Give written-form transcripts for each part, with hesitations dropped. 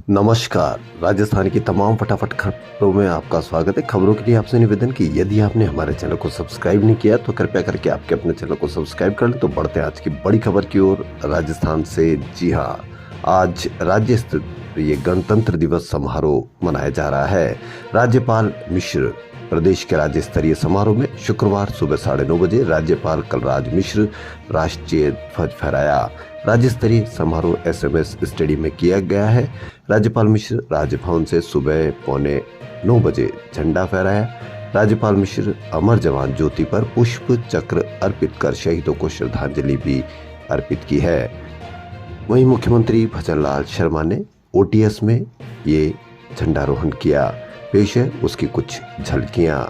नमस्कार। राजस्थान की तमाम फटाफट खबरों में आपका स्वागत है। खबरों के लिए आपसे निवेदन कि यदि आपने हमारे चैनल को सब्सक्राइब नहीं किया तो कृपया करके आपके अपने चैनल को सब्सक्राइब कर लें। तो बढ़ते हैं आज की बड़ी खबर की ओर राजस्थान से। जी हाँ, आज राज्य स्तरीय गणतंत्र दिवस समारोह मनाया जा रहा है। राज्यपाल मिश्र प्रदेश के राज्य स्तरीय समारोह में शुक्रवार सुबह 9:30 बजे राज्यपाल कलराज मिश्र राष्ट्रीय ध्वज फहराया। राज्य स्तरीय समारोह SMS स्टेडियम में किया गया है। राज्यपाल मिश्र राजभवन से सुबह 8:45 बजे झंडा फहराया। राज्यपाल मिश्र अमर जवान ज्योति पर पुष्प चक्र अर्पित कर शहीदों को श्रद्धांजलि भी अर्पित की है। वहीं मुख्यमंत्री भजनलाल शर्मा ने OTS में ये झंडारोहण किया। पेश है उसकी कुछ झलकियां।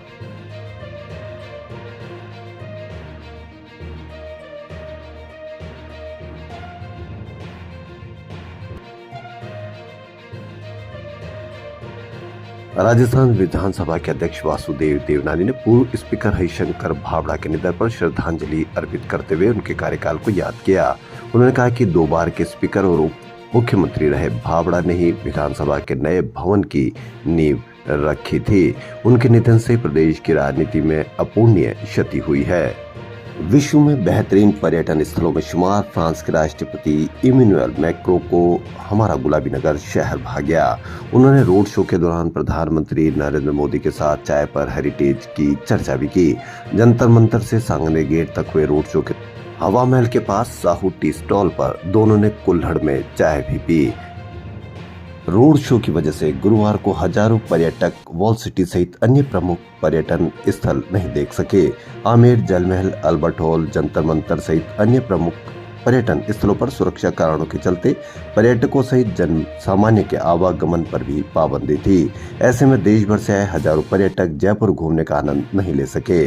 राजस्थान विधानसभा के अध्यक्ष वासुदेव देवनानी ने पूर्व स्पीकर हरिशंकर भावड़ा के निधन पर श्रद्धांजलि अर्पित करते हुए उनके कार्यकाल को याद किया। उन्होंने कहा कि 2 बार के स्पीकर और उप मुख्यमंत्री रहे भावड़ा ने ही विधानसभा के नए भवन की नींव रखी थी। उनके निधन से प्रदेश की राजनीति में अपूर्णीय क्षति हुई है। विश्व में बेहतरीन पर्यटन स्थलों में शुमार फ्रांस के राष्ट्रपति इमैनुअल मैक्रों को हमारा गुलाबी नगर शहर भा गया। उन्होंने रोड शो के दौरान प्रधानमंत्री नरेंद्र मोदी के साथ चाय पर हेरिटेज की चर्चा भी की। जंतर मंतर से सांगने गेट तक हुए रोड शो के हवा महल के पास साहू टी स्टॉल पर दोनों ने कुल्हड़ में चाय भी पी। रोड शो की वजह से गुरुवार को हजारों पर्यटक वॉल सिटी सहित अन्य प्रमुख पर्यटन स्थल नहीं देख सके। आमेर, जलमहल, अल्बर्ट हॉल, जंतर मंतर सहित अन्य प्रमुख पर्यटन स्थलों पर सुरक्षा कारणों के चलते पर्यटकों सहित जन सामान्य के आवागमन पर भी पाबंदी थी। ऐसे में देश भर से आए हजारों पर्यटक जयपुर घूमने का आनंद नहीं ले सके।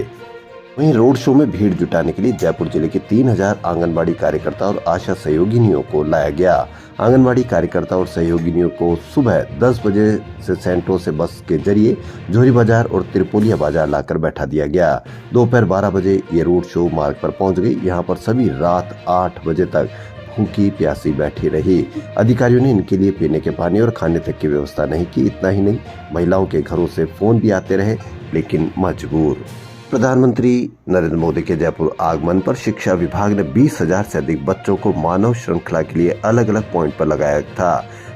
वहीं रोड शो में भीड़ जुटाने के लिए जयपुर जिले के 3000 आंगनबाड़ी कार्यकर्ता और आशा सहयोगिनियों को लाया गया। आंगनबाड़ी कार्यकर्ता और सहयोगिनियों को सुबह 10 बजे से सेंट्रो से बस के जरिए जोहरी बाजार और त्रिपोलिया बाजार लाकर बैठा दिया गया। दोपहर 12 बजे ये रोड शो मार्ग पर पहुंच गई। यहां पर सभी रात 8 बजे तक भूखी प्यासी बैठी रही। अधिकारियों ने इनके लिए पीने के पानी और खाने तक की व्यवस्था नहीं की। इतना ही नहीं, महिलाओं के घरों से फोन भी आते रहे, लेकिन मजबूर। प्रधानमंत्री नरेंद्र मोदी के जयपुर आगमन पर शिक्षा विभाग ने 20,000 से अधिक बच्चों को मानव श्रृंखला के लिए अलग अलग पॉइंट पर लगाया था।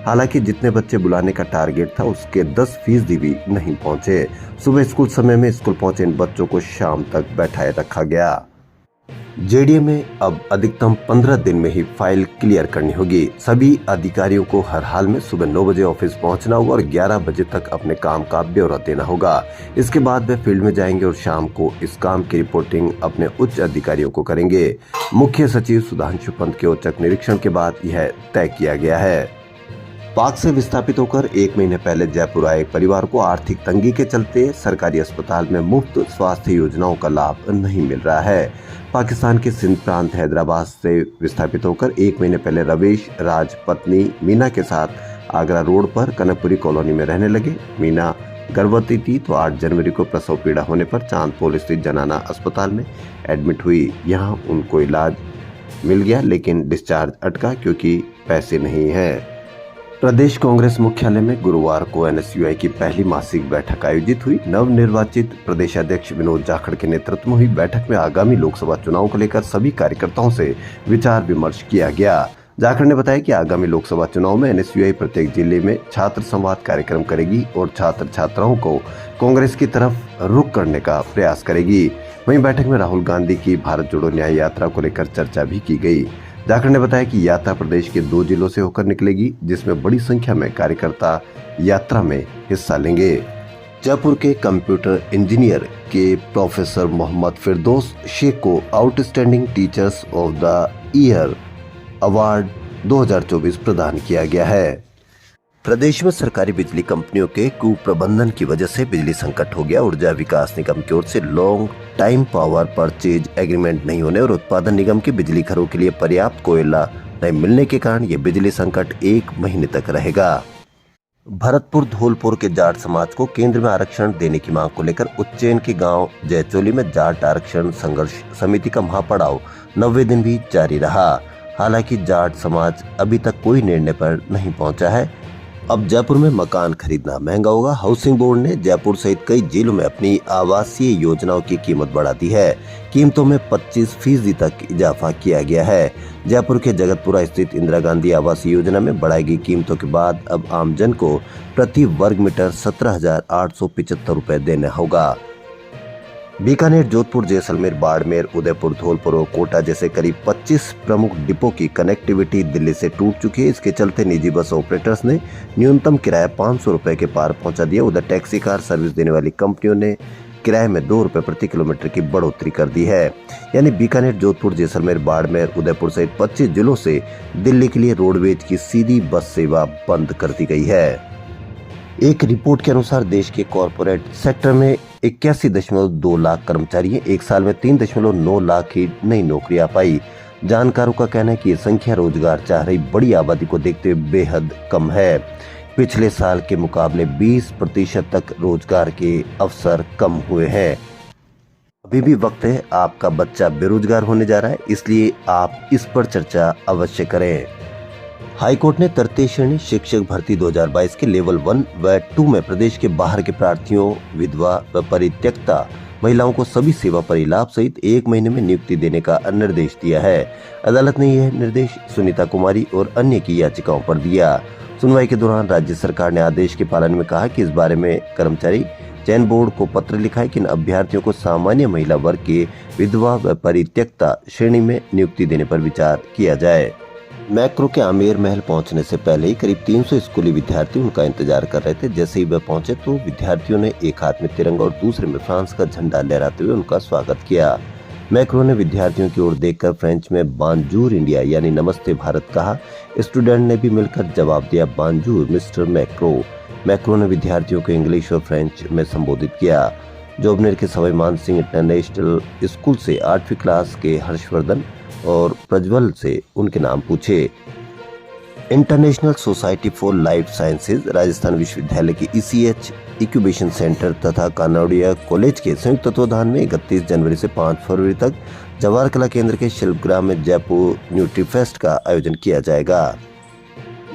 हालांकि जितने बच्चे बुलाने का टारगेट था उसके 10% भी नहीं पहुंचे। सुबह स्कूल समय में स्कूल पहुंचे इन बच्चों को शाम तक बैठाए रखा गया। JDA में अब अधिकतम 15 दिन में ही फाइल क्लियर करनी होगी। सभी अधिकारियों को हर हाल में सुबह 9 बजे ऑफिस पहुंचना होगा और 11 बजे तक अपने काम का ब्यौरा देना होगा। इसके बाद वे फील्ड में जाएंगे और शाम को इस काम की रिपोर्टिंग अपने उच्च अधिकारियों को करेंगे। मुख्य सचिव सुधांशु पंत के औचक निरीक्षण के बाद यह तय किया गया है। पाक से विस्थापित होकर 1 महीने पहले जयपुर आए परिवार को आर्थिक तंगी के चलते सरकारी अस्पताल में मुफ्त स्वास्थ्य योजनाओं का लाभ नहीं मिल रहा है। पाकिस्तान के सिंध प्रांत हैदराबाद से विस्थापित होकर 1 महीने पहले रवेश राज पत्नी मीना के साथ आगरा रोड पर कनकपुरी कॉलोनी में रहने लगे। मीना गर्भवती थी तो 8 जनवरी को प्रसव पीड़ा होने पर चांदपोल स्थित जनाना अस्पताल में एडमिट हुई। यहाँ उनको इलाज मिल गया, लेकिन डिस्चार्ज अटका क्योंकि पैसे नहीं है। प्रदेश कांग्रेस मुख्यालय में गुरुवार को NSUI की पहली मासिक बैठक आयोजित हुई। नवनिर्वाचित प्रदेशाध्यक्ष विनोद जाखड़ के नेतृत्व में हुई बैठक में आगामी लोकसभा चुनाव को लेकर सभी कार्यकर्ताओं से विचार विमर्श किया गया। जाखड़ ने बताया कि आगामी लोकसभा चुनाव में NSUI प्रत्येक जिले में छात्र संवाद कार्यक्रम करेगी और छात्र छात्राओं को कांग्रेस की तरफ रुख करने का प्रयास करेगी। वहीं बैठक में राहुल गांधी की भारत जोड़ो न्याय यात्रा को लेकर चर्चा भी की गई। जाखड़ ने बताया कि यात्रा प्रदेश के 2 जिलों से होकर निकलेगी, जिसमें बड़ी संख्या में कार्यकर्ता यात्रा में हिस्सा लेंगे। जयपुर के कंप्यूटर इंजीनियर के प्रोफेसर मोहम्मद फिरदौस शेख को outstanding teachers of the year award 2024 प्रदान किया गया है। प्रदेश में सरकारी बिजली कंपनियों के कुप्रबंधन की वजह से बिजली संकट हो गया। ऊर्जा विकास निगम की ओर से long time power purchase agreement नहीं होने और उत्पादन निगम के बिजली घरों के लिए पर्याप्त कोयला नहीं मिलने के कारण ये बिजली संकट 1 महीने तक रहेगा। भरतपुर धौलपुर के जाट समाज को केंद्र में आरक्षण देने की मांग को लेकर उज्जैन के गांव जयचोली में जाट आरक्षण संघर्ष समिति का महापड़ाव 90 दिन भी जारी रहा। हालांकि जाट समाज अभी तक कोई निर्णय पर नहीं पहुंचा है। अब जयपुर में मकान खरीदना महंगा होगा। हाउसिंग बोर्ड ने जयपुर सहित कई जिलों में अपनी आवासीय योजनाओं की कीमत बढ़ा दी है। कीमतों में 25% तक इजाफा किया गया है। जयपुर के जगतपुरा स्थित इंदिरा गांधी आवास योजना में बढ़ाई गई कीमतों के बाद अब आमजन को प्रति वर्ग मीटर 17,875 रुपए देना होगा। बीकानेर, जोधपुर, जैसलमेर, बाड़मेर, उदयपुर, धौलपुर और कोटा जैसे करीब 25 प्रमुख डिपो की कनेक्टिविटी दिल्ली से टूट चुकी है। इसके चलते निजी बस ऑपरेटर्स ने न्यूनतम किराया 500 रुपए के पार पहुंचा दिया। उधर टैक्सी कार सर्विस देने वाली कंपनियों ने किराए में 2 रुपए प्रति किलोमीटर की बढ़ोतरी कर दी है। यानी बीकानेर, जोधपुर, जैसलमेर, बाड़मेर, उदयपुर सहित 25 जिलों से दिल्ली के लिए रोडवेज की सीधी बस सेवा बंद कर दी गई है। एक रिपोर्ट के अनुसार देश के कॉरपोरेट सेक्टर में 81.2 लाख कर्मचारी हैं। एक साल में 3.9 लाख ही नई नौकरियां पाई। जानकारों का कहना है कि ये संख्या रोजगार चाह रही बड़ी आबादी को देखते हुए बेहद कम है। पिछले साल के मुकाबले 20% तक रोजगार के अवसर कम हुए हैं। अभी भी वक्त है, आपका बच्चा बेरोजगार होने जा रहा है, इसलिए आप इस पर चर्चा अवश्य करें। हाईकोर्ट ने तृतीय श्रेणी शिक्षक भर्ती 2022 के लेवल 1 व 2 में प्रदेश के बाहर के प्रार्थियों, विधवा व परित्यक्ता महिलाओं को सभी सेवा परिलाभ सहित 1 महीने में नियुक्ति देने का निर्देश दिया है। अदालत ने यह निर्देश सुनीता कुमारी और अन्य की याचिकाओं पर दिया। सुनवाई के दौरान राज्य सरकार ने आदेश के पालन में कहा कि इस बारे में कर्मचारी चयन बोर्ड को पत्र लिखा है कि इन अभ्यर्थियों को सामान्य महिला वर्ग के विधवा व परित्यक्ता श्रेणी में नियुक्ति देने पर विचार किया जाए। मैक्रो के आमेर महल पहुंचने से पहले ही करीब 300 स्कूली विद्यार्थी उनका इंतजार कर रहे थे। जैसे ही वे पहुंचे तो विद्यार्थियों ने एक हाथ में तिरंगा और दूसरे में फ्रांस का झंडा लहराते हुए उनका स्वागत किया। मैक्रो ने विद्यार्थियों की ओर देखकर फ्रेंच में बानजूर इंडिया यानी नमस्ते भारत कहा। स्टूडेंट ने भी मिलकर जवाब दिया, बानजूर मिस्टर मैक्रो। मैक्रो ने विद्यार्थियों को इंग्लिश और फ्रेंच में संबोधित किया। जोबनेर के सवाई मान सिंह इंटरनेशनल स्कूल से 8वीं क्लास के हर्षवर्धन और प्रज्वल से उनके नाम पूछे। International society for life sciences, Rajasthan विश्वविद्यालय की ECH इंक्यूबेशन सेंटर तथा कानौड़िया कॉलेज के संयुक्त तत्वाधान में 31 जनवरी से 5 फरवरी तक जवाहर कला केंद्र के शिल्पग्राम में जयपुर न्यूट्री फेस्ट का आयोजन किया जाएगा।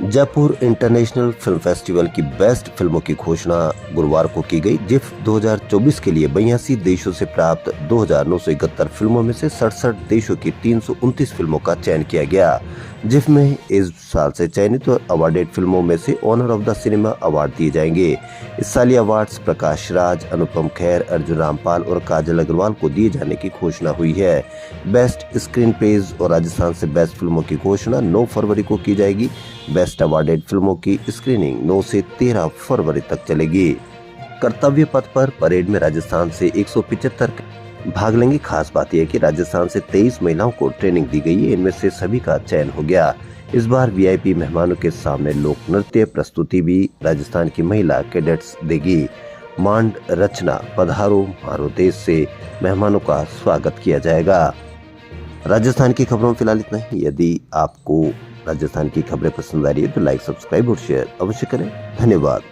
जयपुर इंटरनेशनल फिल्म फेस्टिवल की बेस्ट फिल्मों की घोषणा गुरुवार को की गई। जिफ 2024 के लिए 82 देशों से प्राप्त 2,971 फिल्मों में से 67 देशों की 329 फिल्मों का चयन किया गया। जिफ में इस साल से चयनित और अवार्डेड फिल्मों में से honour of the cinema award दिए जाएंगे। इस साल ये अवार्ड्स प्रकाश राज, अनुपम खेर, अर्जुन रामपाल और काजल अग्रवाल को दिए जाने की घोषणा हुई है। बेस्ट स्क्रीन प्लेज और राजस्थान से बेस्ट फिल्मों की घोषणा 9 फरवरी को की जाएगी। बेस्ट अवार्डेड फिल्मों की स्क्रीनिंग 9 से 13 फरवरी तक चलेगी। कर्तव्य पथ पर परेड में राजस्थान से 175 भाग लेंगे। खास बात यह है कि राजस्थान से 23 महिलाओं को ट्रेनिंग दी गई है। इनमें से सभी का चयन हो गया। इस बार VIP मेहमानों के सामने लोक नृत्य प्रस्तुति भी राजस्थान की महिला कैडेट्स देगी। मांड रचना पधारो मारो देश से मेहमानों का स्वागत किया जाएगा। राजस्थान की खबरों में फिलहाल इतना ही। यदि आपको राजस्थान की खबरें पसंद आ रही है तो लाइक, सब्सक्राइब और शेयर अवश्य करें। धन्यवाद।